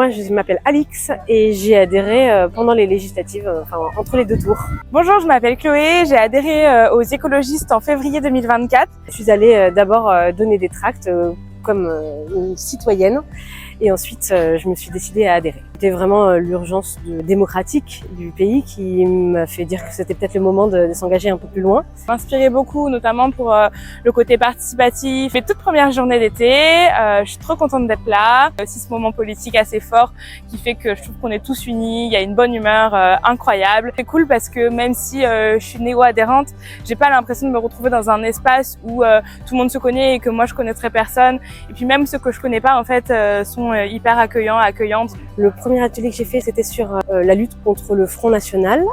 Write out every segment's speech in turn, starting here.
moi je m'appelle Alix et j'ai adhéré pendant les législatives, entre les deux tours. Bonjour, je m'appelle Chloé, j'ai adhéré aux écologistes en février 2024. Je suis allée d'abord donner des tracts comme une citoyenne et ensuite je me suis décidée à adhérer. C'était vraiment l'urgence démocratique du pays qui m'a fait dire que c'était peut-être le moment de s'engager un peu plus loin. Ça m'inspirait beaucoup, notamment pour le côté participatif. Les toutes premières journées d'été, je suis trop contente d'être là. Aussi ce moment politique assez fort qui fait que je trouve qu'on est tous unis, il y a une bonne humeur incroyable. C'est cool parce que même si je suis néo-adhérente, j'ai pas l'impression de me retrouver dans un espace où tout le monde se connaît et que moi je connaîtrais personne. Et puis même ceux que je connais pas en fait sont hyper accueillantes. Le premier atelier que j'ai fait, c'était sur la lutte contre le Front National.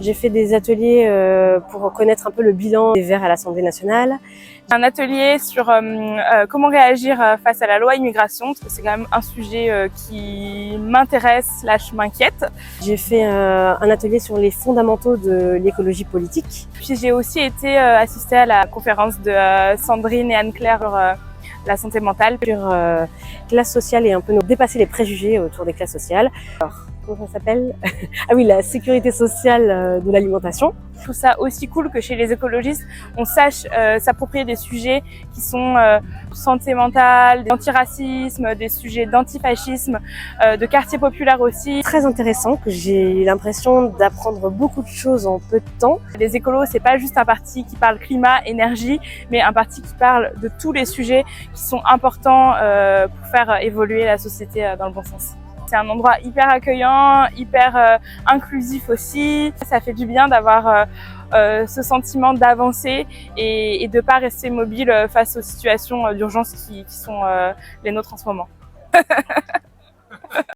J'ai fait des ateliers pour connaître un peu le bilan des Verts à l'Assemblée nationale. Un atelier sur comment réagir face à la loi immigration, parce que c'est quand même un sujet qui m'intéresse, je m'inquiète. J'ai fait un atelier sur les fondamentaux de l'écologie politique. Puis j'ai aussi été assistée à la conférence de Sandrine et Anne-Claire sur la santé mentale. Sur classe sociale et un peu dépasser les préjugés autour des classes sociales. Alors, comment ça s'appelle? Ah oui, la sécurité sociale de l'alimentation. Je trouve ça aussi cool que chez les écologistes, on sache s'approprier des sujets qui sont santé mentale, d'antiracisme, des sujets d'antifascisme, de quartier populaire aussi. Très intéressant, que j'ai l'impression d'apprendre beaucoup de choses en peu de temps. Les écolos, c'est pas juste un parti qui parle climat, énergie, mais un parti qui parle de tous les sujets qui sont importants pour faire évoluer la société dans le bon sens. C'est un endroit hyper accueillant, hyper inclusif aussi. Ça fait du bien d'avoir ce sentiment d'avancer et de pas rester mobile face aux situations d'urgence qui sont les nôtres en ce moment.